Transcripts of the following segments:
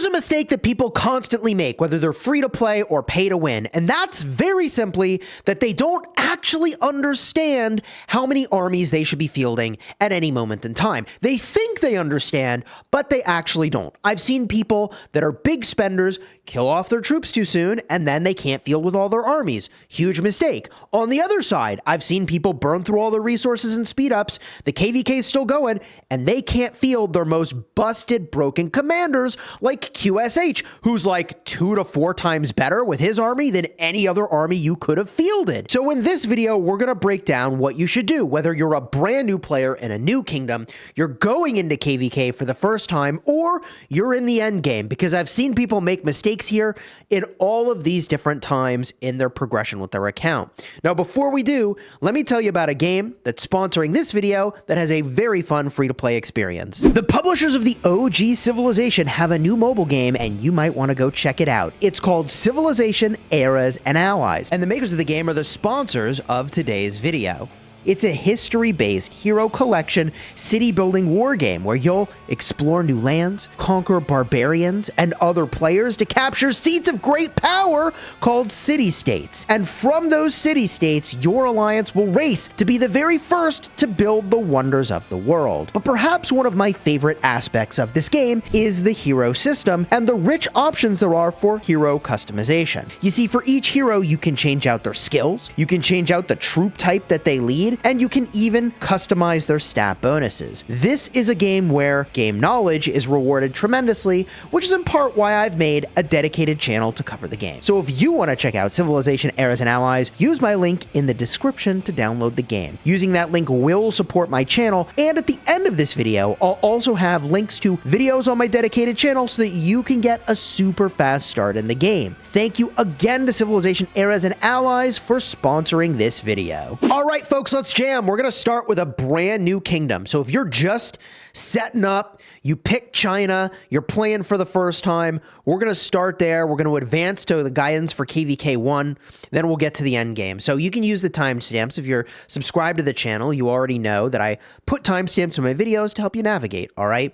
There's a mistake that people constantly make, whether they're free to play or pay to win, and that's very simply that they don't actually understand how many armies they should be fielding at any moment in time. They think they understand, but they actually don't. I've seen people that are big spenders kill off their troops too soon, and then they can't field with all their armies. Huge mistake. On the other side, I've seen people burn through all their resources and speed ups, the KvK is still going, and they can't field their most busted, broken commanders like QSH, who's like 2 to 4 times better with his army than any other army you could have fielded. So in this video, we're going to break down what you should do, whether you're a brand new player in a new kingdom, you're going into KvK for the first time, or you're in the end game, because I've seen people make mistakes here in all of these different times in their progression with their account. Now, before we do, let me tell you about a game that's sponsoring this video that has a very fun free-to-play experience. The publishers of the OG Civilization have a new mobile game, and you might want to go check it out. It's called Civilization Eras and Allies, and the makers of the game are the sponsors of today's video. It's a history-based hero collection city-building war game where you'll explore new lands, conquer barbarians and other players to capture seats of great power called city-states. And from those city-states, your alliance will race to be the very first to build the wonders of the world. But perhaps one of my favorite aspects of this game is the hero system and the rich options there are for hero customization. You see, for each hero, you can change out their skills, you can change out the troop type that they lead, and you can even customize their stat bonuses. This is a game where game knowledge is rewarded tremendously, which is in part why I've made a dedicated channel to cover the game. So if you want to check out Civilization Eras and Allies, use my link in the description to download the game. Using that link will support my channel, and at the end of this video, I'll also have links to videos on my dedicated channel so that you can get a super fast start in the game. Thank you again to Civilization Eras and Allies for sponsoring this video. All right, folks, let's jam. We're going to start with a brand new kingdom. So if you're just setting up, you pick China, you're playing for the first time, we're going to start there. We're going to advance to the guidance for KvK1, then we'll get to the end game. So you can use the timestamps. If you're subscribed to the channel, you already know that I put timestamps in my videos to help you navigate, all right?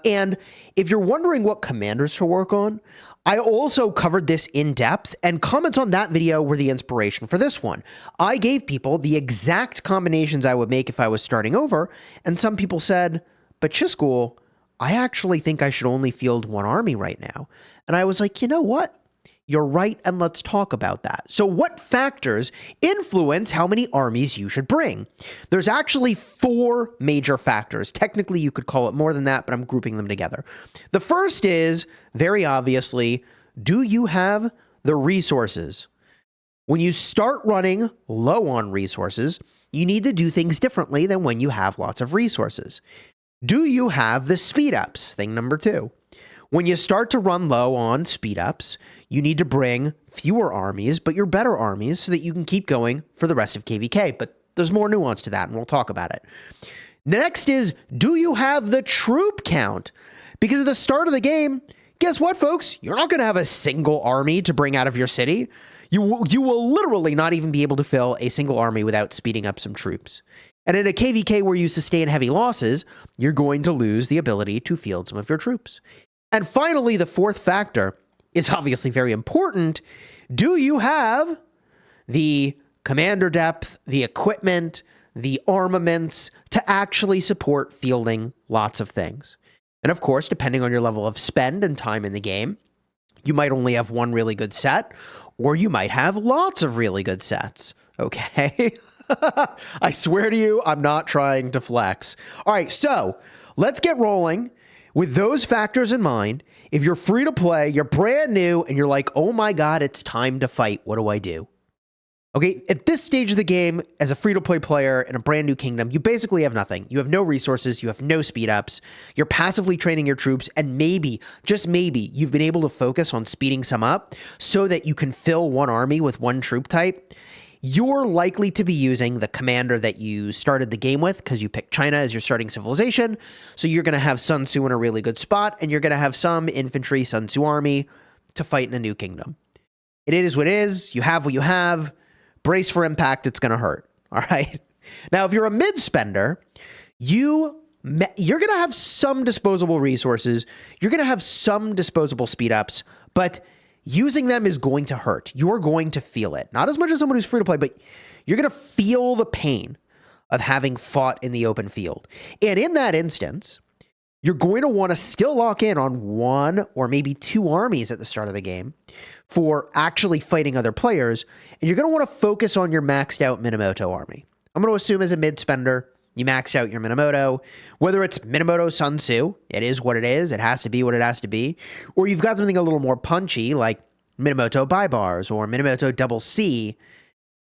And if you're wondering what commanders to work on, I also covered this in depth, and comments on that video were the inspiration for this one. I gave people the exact combinations I would make if I was starting over, and some people said, but Chiscool, I actually think I should only field one army right now. And I was like, you know what? You're right, and let's talk about that. So what factors influence how many armies you should bring? There's actually 4 major factors. Technically, you could call it more than that, but I'm grouping them together. The first is, very obviously, do you have the resources? When you start running low on resources, you need to do things differently than when you have lots of resources. Do you have the speed ups? Thing number 2. When you start to run low on speed ups, you need to bring fewer armies, but your better armies so that you can keep going for the rest of KvK. But there's more nuance to that, and we'll talk about it. Next is, do you have the troop count? Because at the start of the game, guess what, folks? You're not going to have a single army to bring out of your city. You will literally not even be able to fill a single army without speeding up some troops. And in a KvK where you sustain heavy losses, you're going to lose the ability to field some of your troops. And finally, the 4th factor is obviously very important. Do you have the commander depth, the equipment, the armaments to actually support fielding lots of things? And of course, depending on your level of spend and time in the game, you might only have one really good set, or you might have lots of really good sets, okay? I swear to you, I'm not trying to flex. All right, so let's get rolling. With those factors in mind, if you're free to play, you're brand new, and you're like, oh my God, it's time to fight, what do I do? Okay, at this stage of the game, as a free-to-play player in a brand new kingdom, you basically have nothing. You have no resources, you have no speed-ups, you're passively training your troops, and maybe, just maybe, you've been able to focus on speeding some up so that you can fill one army with one troop type. You're likely to be using the commander that you started the game with because you picked China as your starting civilization. So you're going to have Sun Tzu in a really good spot, and you're going to have some infantry Sun Tzu army to fight in a new kingdom. It is what it is. You have what you have. Brace for impact. It's going to hurt. All right. Now, if you're a mid spender, you you're going to have some disposable resources. You're going to have some disposable speed ups, but using them is going to hurt. You're going to feel it. Not as much as someone who's free to play, but you're going to feel the pain of having fought in the open field. And in that instance, you're going to want to still lock in on one or maybe two armies at the start of the game for actually fighting other players. And you're going to want to focus on your maxed out Minamoto army. I'm going to assume as a mid spender, you maxed out your Minamoto, whether it's Minamoto Sun Tzu, it is what it is. It has to be what it has to be. Or you've got something a little more punchy like Minamoto Baibars or Minamoto Double C.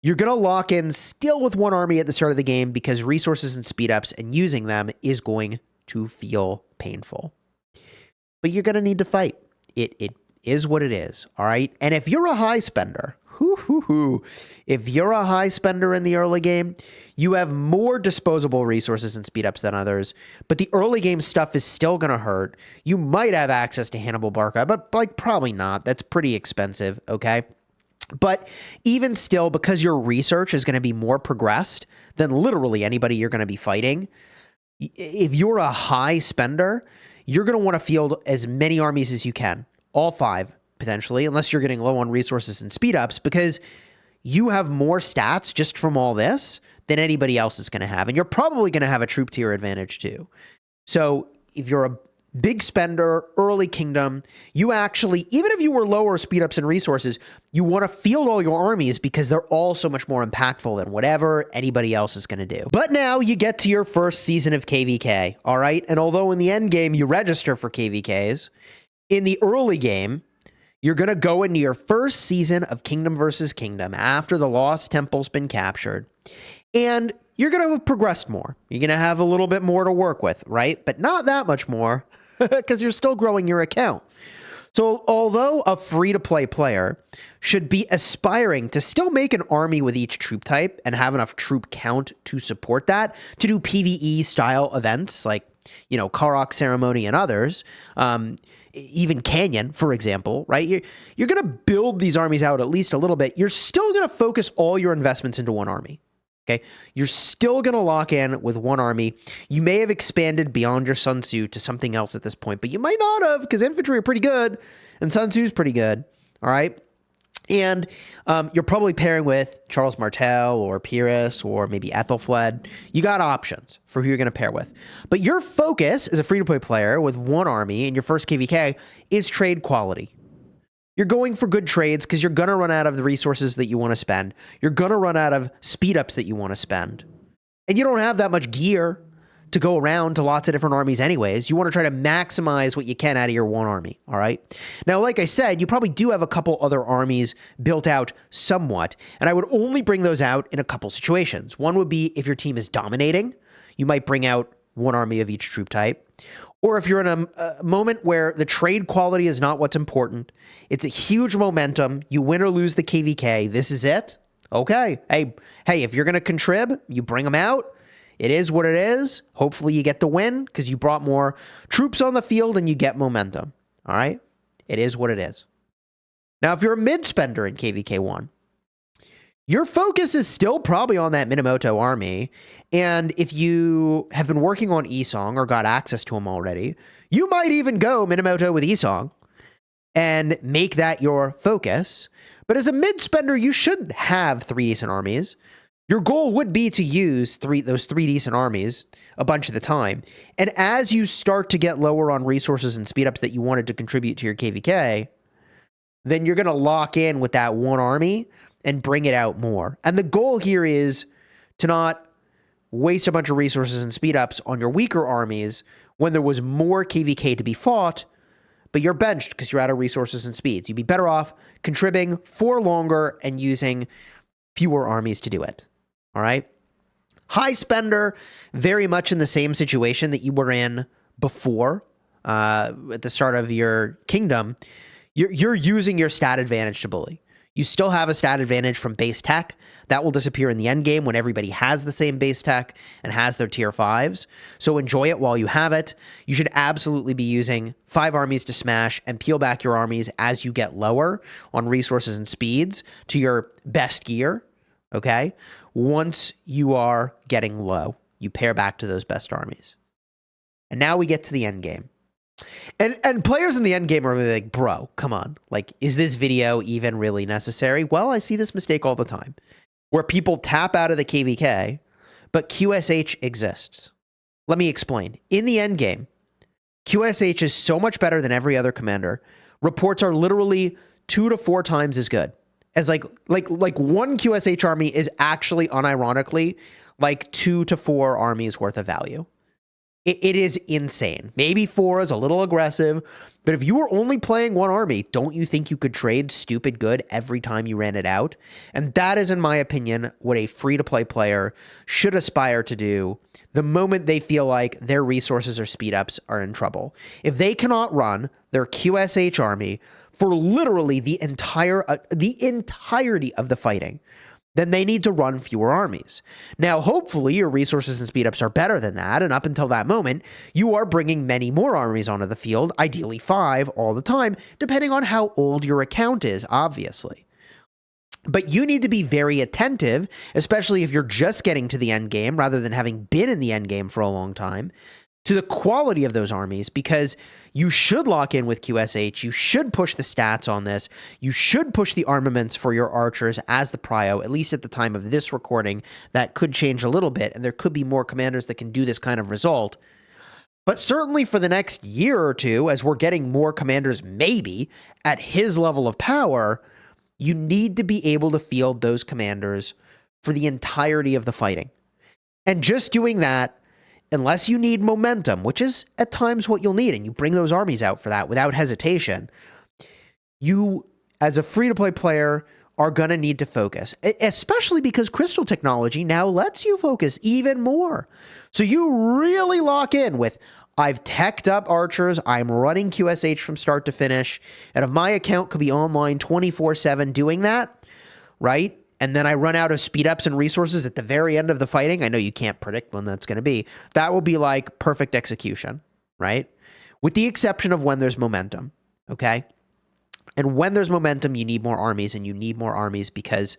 You're going to lock in still with one army at the start of the game because resources and speed ups and using them is going to feel painful. But you're going to need to fight. It is what it is, all right? And if you're a high spender, if you're a high spender in the early game, you have more disposable resources and speed ups than others, but the early game stuff is still going to hurt. You might have access to Hannibal Barca, but like probably not. That's pretty expensive, okay? But even still, because your research is going to be more progressed than literally anybody you're going to be fighting, if you're a high spender, you're going to want to field as many armies as you can, all 5 potentially, unless you're getting low on resources and speed ups, because you have more stats just from all this than anybody else is going to have. And you're probably going to have a troop tier advantage too. So if you're a big spender, early kingdom, you actually, even if you were lower speed ups and resources, you want to field all your armies because they're all so much more impactful than whatever anybody else is going to do. But now you get to your first season of KvK, all right? And although in the end game you register for KvKs, in the early game, you're going to go into your first season of Kingdom versus Kingdom after the Lost Temple's been captured. And you're going to have progressed more. You're going to have a little bit more to work with, right? But not that much more because you're still growing your account. So although a free-to-play player should be aspiring to still make an army with each troop type and have enough troop count to support that, to do PvE-style events like, you know, Karok Ceremony and others, even Canyon, for example, right? You're going to build these armies out at least a little bit. You're still going to focus all your investments into one army. Okay, you're still going to lock in with one army. You may have expanded beyond your Sun Tzu to something else at this point, but you might not have because infantry are pretty good and Sun Tzu's pretty good. All right. And you're probably pairing with Charles Martel or Pyrrhus or maybe Ethelfled. You got options for who you're going to pair with. But your focus as a free-to-play player with one army in your first KvK is trade quality. You're going for good trades because you're going to run out of the resources that you want to spend. You're going to run out of speed ups that you want to spend. And you don't have that much gear to go around to lots of different armies anyways. You want to try to maximize what you can out of your one army, all right? Now, like I said, you probably do have a couple other armies built out somewhat, and I would only bring those out in a couple situations. One would be if your team is dominating, you might bring out one army of each troop type. Or if you're in a moment where the trade quality is not what's important, it's a huge momentum, you win or lose the KvK, this is it. Okay, hey, if you're going to contrib, you bring them out. It is what it is. Hopefully you get the win because you brought more troops on the field and you get momentum. All right? It is what it is. Now, if you're a mid-spender in KvK1, your focus is still probably on that Minamoto army. And if you have been working on Isong or got access to him already, you might even go Minamoto with Isong and make that your focus. But as a mid-spender, you should have 3 decent armies. Your goal would be to use those 3 decent armies a bunch of the time. And as you start to get lower on resources and speed ups that you wanted to contribute to your KvK, then you're going to lock in with that one army and bring it out more. And the goal here is to not waste a bunch of resources and speed ups on your weaker armies when there was more KvK to be fought, but you're benched because you're out of resources and speeds. You'd be better off contributing for longer and using fewer armies to do it. All right? High spender, very much in the same situation that you were in before at the start of your kingdom. You're using your stat advantage to bully. You still have a stat advantage from base tech. That will disappear in the end game when everybody has the same base tech and has their tier 5s. So enjoy it while you have it. You should absolutely be using 5 armies to smash and peel back your armies as you get lower on resources and speeds to your best gear, okay? Once you are getting low, you pair back to those best armies. And now we get to the end game. And players in the end game are really like, bro, come on. Like, is this video even really necessary? Well, I see this mistake all the time where people tap out of the KvK, but QSH exists. Let me explain. In the end game, QSH is so much better than every other commander. Reports are literally 2 to 4 times as good. As like one QSH army is actually unironically like 2 to 4 armies worth of value. It is insane. Maybe 4 is a little aggressive, but if you were only playing one army, don't you think you could trade stupid good every time you ran it out? And that is, in my opinion, what a free-to-play player should aspire to do the moment they feel like their resources or speed-ups are in trouble. If they cannot run their QSH army for literally the entirety of the fighting, then they need to run fewer armies. Now, hopefully, your resources and speed-ups are better than that, and up until that moment, you are bringing many more armies onto the field, ideally 5 all the time, depending on how old your account is, obviously. But you need to be very attentive, especially if you're just getting to the end game rather than having been in the end game for a long time, to the quality of those armies, because you should lock in with QSH, you should push the stats on this, you should push the armaments for your archers as the prio, at least at the time of this recording. That could change a little bit, and there could be more commanders that can do this kind of result. But certainly for the next year or two, as we're getting more commanders maybe at his level of power, you need to be able to field those commanders for the entirety of the fighting. And just doing that, unless you need momentum, which is at times what you'll need, and you bring those armies out for that without hesitation, you, as a free-to-play player, are going to need to focus, especially because Crystal technology now lets you focus even more. So you really lock in with, I've teched up archers, I'm running QSH from start to finish, and if my account could be online 24/7 doing that, right? And then I run out of speed ups and resources at the very end of the fighting. I know you can't predict when that's going to be. That will be like perfect execution, right? With the exception of when there's momentum, okay? And when there's momentum, you need more armies, and you need more armies because,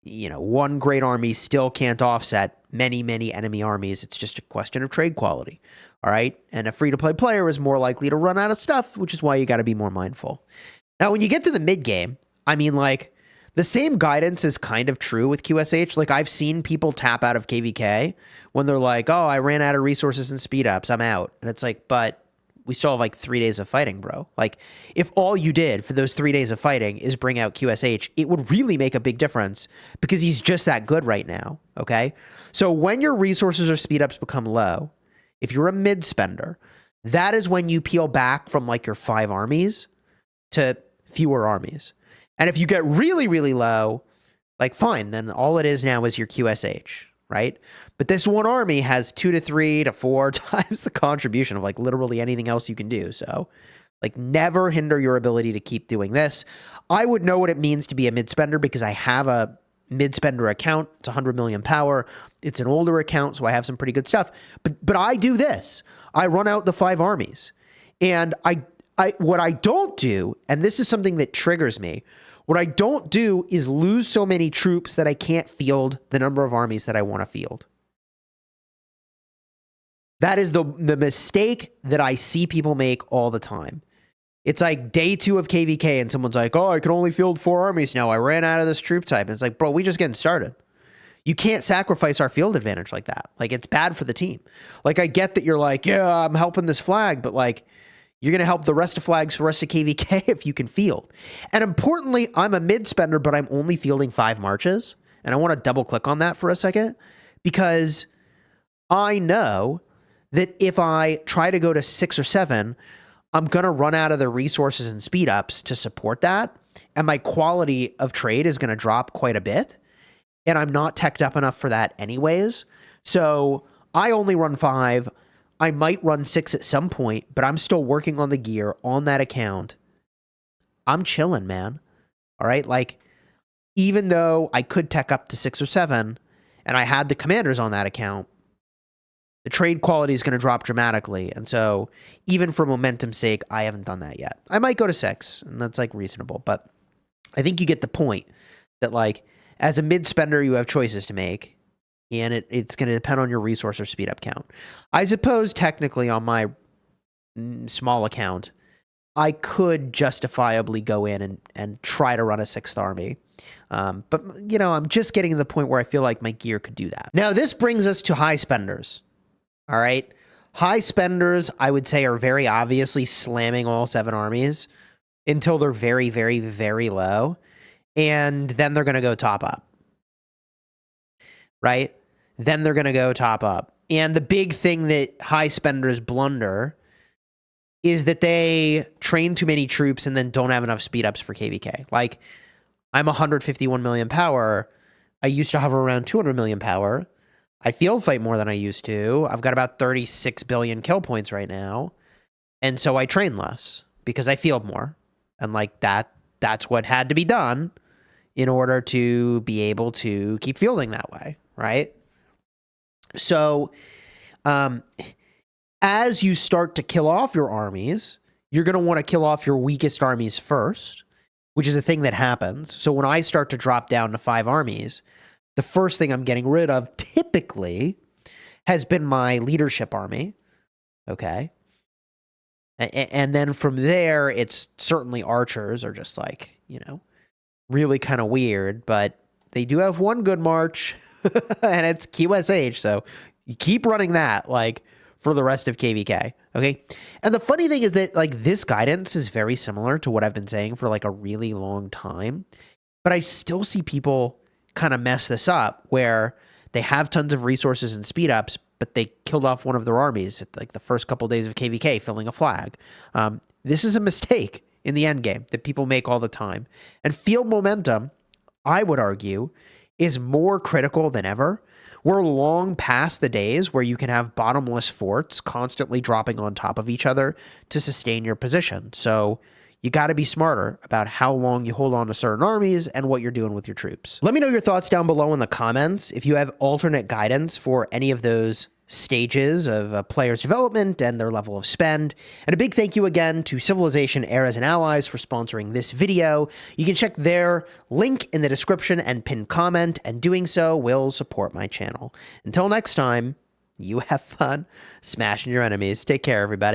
you know, one great army still can't offset many, many enemy armies. It's just a question of trade quality, all right? And a free-to-play player is more likely to run out of stuff, which is why you got to be more mindful. Now, when you get to the mid-game, I mean, like, the same guidance is kind of true with QSH. Like, I've seen people tap out of KvK when they're like, oh, I ran out of resources and speed ups, I'm out. And it's like, but we still have like 3 days of fighting, bro. Like, if all you did for those 3 days of fighting is bring out QSH, it would really make a big difference because he's just that good right now, okay? So when your resources or speed ups become low, if you're a mid spender, that is when you peel back from like your 5 armies to fewer armies. And if you get really, really low, like, fine, then all it is now is your QSH, right? But this one army has 2 to 3 to 4 times the contribution of like literally anything else you can do. So like, never hinder your ability to keep doing this. I would know what it means to be a mid-spender because I have a mid-spender account. It's 100 million power. It's an older account, so I have some pretty good stuff. But I do this. I run out the 5 armies. And what I don't do, and this is something that triggers me, what I don't do is lose so many troops that I can't field the number of armies that I want to field. That is the mistake that I see people make all the time. It's like day 2 of KvK and someone's like, oh, I can only field 4 armies now. I ran out of this troop type. And it's like, bro, we just getting started. You can't sacrifice our field advantage like that. Like, it's bad for the team. Like, I get that you're like, yeah, I'm helping this flag, but like, you're going to help the rest of flags for the rest of KvK if you can field. And importantly, I'm a mid-spender, but I'm only fielding 5 marches. And I want to double-click on that for a second, because I know that if I try to go to 6 or 7, I'm going to run out of the resources and speed-ups to support that, and my quality of trade is going to drop quite a bit, and I'm not teched up enough for that anyways. So I only run 5. I might run 6 at some point, but I'm still working on the gear on that account. I'm chilling, man. All right? Like, even though I could tech up to 6 or 7, and I had the commanders on that account, the trade quality is going to drop dramatically. And so even for momentum's sake, I haven't done that yet. I might go to 6, and that's like reasonable. But I think you get the point that, like, as a mid-spender, you have choices to make. and it's going to depend on your resource or speed up count. I suppose technically on my small account, I could justifiably go in and try to run a 6th army. But, you know, I'm just getting to the point where I feel like my gear could do that. Now, this brings us to high spenders. All right? High spenders, I would say, are very obviously slamming all 7 armies until they're very, very, very low. And then they're going to go top up. Right? Then they're going to go top up. And the big thing that high spenders blunder is that they train too many troops and then don't have enough speed ups for KvK. Like, I'm 151 million power. I used to hover around 200 million power. I field fight more than I used to. I've got about 36 billion kill points right now. And so I train less because I field more. And like that's what had to be done in order to be able to keep fielding that way, right? So, as you start to kill off your armies, you're going to want to kill off your weakest armies first, which is a thing that happens. So when I start to drop down to 5 armies, the first thing I'm getting rid of typically has been my leadership army. Okay. And then from there, it's certainly archers are just like, you know, really kind of weird, but they do have one good march and it's QSH. So you keep running that like for the rest of KvK. Okay. And the funny thing is that like this guidance is very similar to what I've been saying for like a really long time, but I still see people kind of mess this up where they have tons of resources and speed ups, but they killed off one of their armies at like the first couple of days of KvK filling a flag. This is a mistake in the end game that people make all the time. And field momentum, I would argue, is more critical than ever. We're long past the days where you can have bottomless forts constantly dropping on top of each other to sustain your position. So you got to be smarter about how long you hold on to certain armies and what you're doing with your troops. Let me know your thoughts down below in the comments if you have alternate guidance for any of those stages of a player's development and their level of spend. And a big thank you again to Civilization Eras and Allies for sponsoring this video. You can check their link in the description and pinned comment, and doing so will support my channel. Until next time, you have fun smashing your enemies. Take care, everybody.